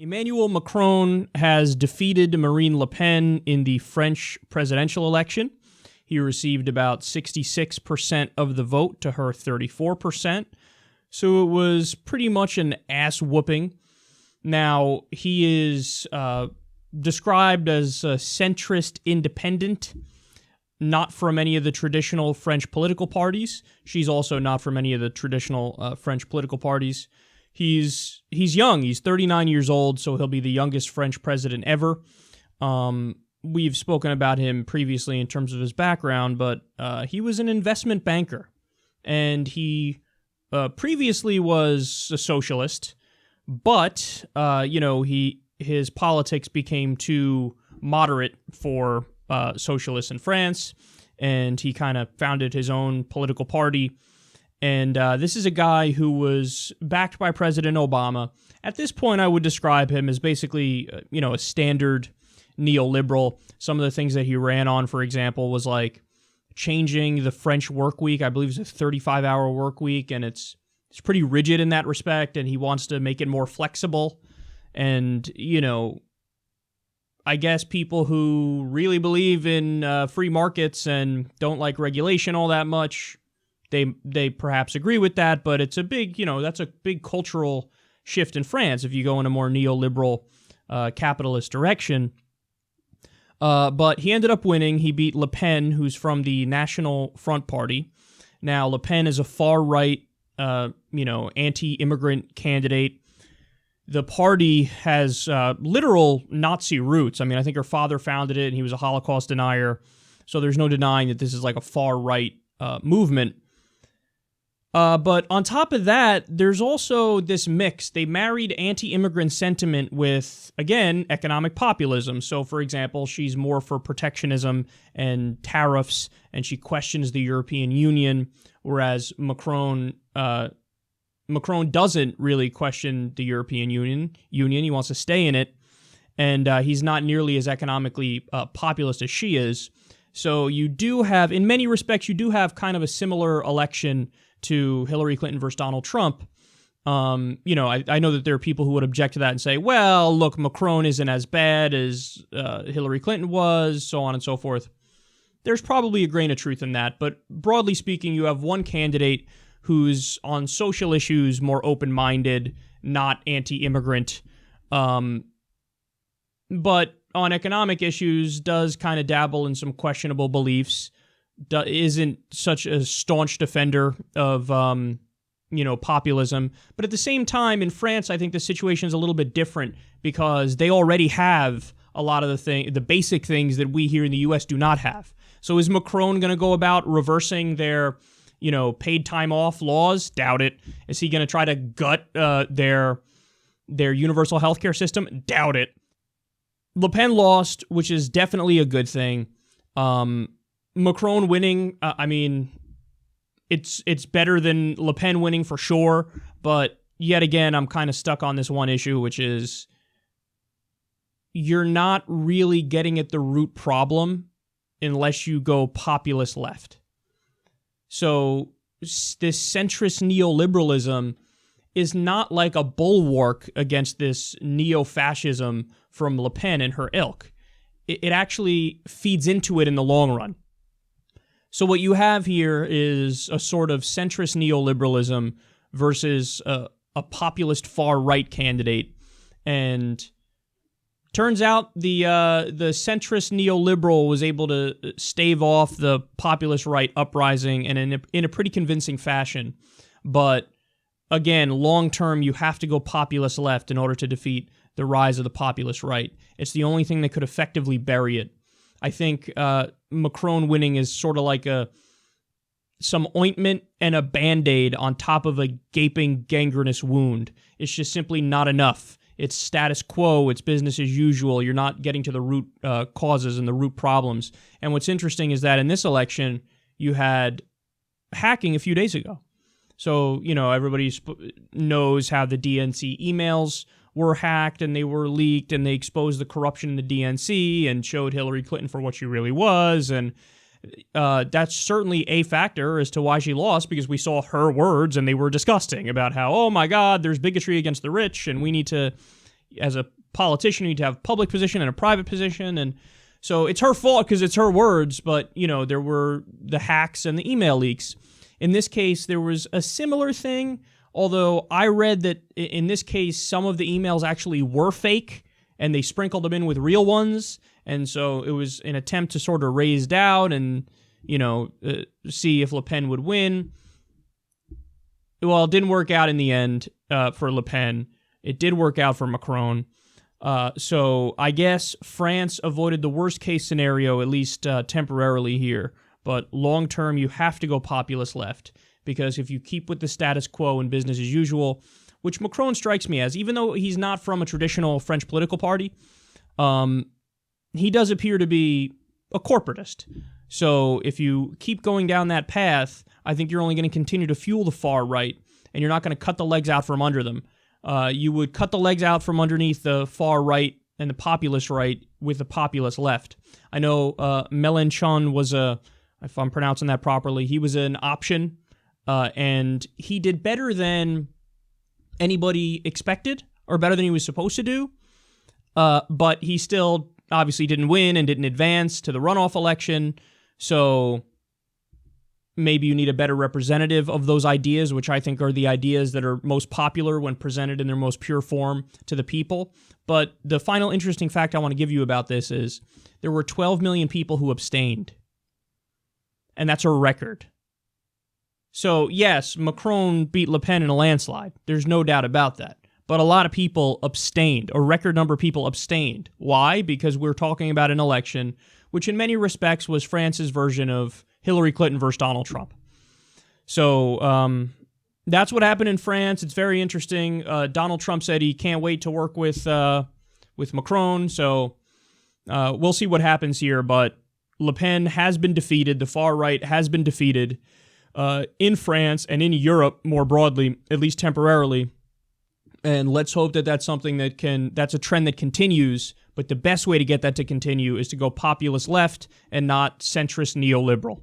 Emmanuel Macron has defeated Marine Le Pen in the French presidential election. He received about 66% of the vote to her 34%. So it was pretty much an ass whooping. Now, he is described as a centrist independent, not from any of the traditional French political parties. She's also not from any of the traditional French political parties. He's young. He's 39 years old, so he'll be the youngest French president ever. We've spoken about him previously in terms of his background, but he was an investment banker, and he previously was a socialist, but his politics became too moderate for socialists in France, and he kind of founded his own political party. And this is a guy who was backed by President Obama. At this point, I would describe him as basically, a standard neoliberal. Some of the things that he ran on, for example, was like changing the French work week. I believe it's a 35-hour work week, and it's pretty rigid in that respect, and he wants to make it more flexible. And, I guess people who really believe in free markets and don't like regulation all that much, they perhaps agree with that, but it's a big, that's a big cultural shift in France if you go in a more neoliberal capitalist direction. But he ended up winning. He beat Le Pen, who's from the National Front Party. Now, Le Pen is a far-right, anti-immigrant candidate. The party has literal Nazi roots. I mean, I think her father founded it, and he was a Holocaust denier. So there's no denying that this is like a far-right movement. But on top of that, there's also this mix. They married anti-immigrant sentiment with, again, economic populism. So, for example, she's more for protectionism and tariffs, and she questions the European Union, whereas Macron doesn't really question the European Union. He wants to stay in it, and he's not nearly as economically populist as she is. So you do have, in many respects, you do have kind of a similar election to Hillary Clinton versus Donald Trump. I know that there are people who would object to that and say, well, look, Macron isn't as bad as Hillary Clinton was, so on and so forth. There's probably a grain of truth in that, but broadly speaking, you have one candidate who's on social issues more open-minded, not anti-immigrant, but on economic issues does kind of dabble in some questionable beliefs, isn't such a staunch defender of, populism. But at the same time, in France, I think the situation is a little bit different because they already have a lot of the basic things that we here in the U.S. do not have. So is Macron going to go about reversing their, paid time off laws? Doubt it. Is he going to try to gut their universal healthcare system? Doubt it. Le Pen lost, which is definitely a good thing. Macron winning, it's better than Le Pen winning for sure, but yet again, I'm kind of stuck on this one issue, which is you're not really getting at the root problem unless you go populist left. So this centrist neoliberalism is not like a bulwark against this neo-fascism from Le Pen and her ilk. It actually feeds into it in the long run. So what you have here is a sort of centrist neoliberalism versus a populist far-right candidate. And turns out the centrist neoliberal was able to stave off the populist right uprising and in a pretty convincing fashion. But again, long-term, you have to go populist left in order to defeat the rise of the populist right. It's the only thing that could effectively bury it. I think Macron winning is sort of like some ointment and a Band-Aid on top of a gaping gangrenous wound. It's just simply not enough. It's status quo. It's business as usual. You're not getting to the root causes and the root problems. And what's interesting is that in this election, you had hacking a few days ago. So, everybody knows how the DNC emails were hacked and they were leaked and they exposed the corruption in the DNC and showed Hillary Clinton for what she really was. And that's certainly a factor as to why she lost, because we saw her words and they were disgusting about how, oh my God, there's bigotry against the rich and we need to, as a politician, you need to have a public position and a private position. And so it's her fault because it's her words, but, there were the hacks and the email leaks. In this case, there was a similar thing, although I read that in this case, some of the emails actually were fake, and they sprinkled them in with real ones. And so it was an attempt to sort of raise doubt and, see if Le Pen would win. Well, it didn't work out in the end for Le Pen. It did work out for Macron. So I guess France avoided the worst case scenario, at least temporarily here. But long term, you have to go populist left, because if you keep with the status quo and business as usual, which Macron strikes me as, even though he's not from a traditional French political party, he does appear to be a corporatist. So if you keep going down that path, I think you're only going to continue to fuel the far right, and you're not going to cut the legs out from under them. You would cut the legs out from underneath the far right and the populist right with the populist left. I know Mélenchon was if I'm pronouncing that properly, he was an option, and he did better than anybody expected, or better than he was supposed to do, but he still obviously didn't win and didn't advance to the runoff election, so maybe you need a better representative of those ideas, which I think are the ideas that are most popular when presented in their most pure form to the people. But the final interesting fact I want to give you about this is there were 12 million people who abstained, and that's a record. So, yes, Macron beat Le Pen in a landslide. There's no doubt about that. But a lot of people abstained. A record number of people abstained. Why? Because we're talking about an election which in many respects was France's version of Hillary Clinton versus Donald Trump. So that's what happened in France. It's very interesting. Donald Trump said he can't wait to work with Macron. So we'll see what happens here. But Le Pen has been defeated. The far right has been defeated in France and in Europe more broadly, at least temporarily. And let's hope that that's something that's a trend that continues. But the best way to get that to continue is to go populist left and not centrist neoliberal.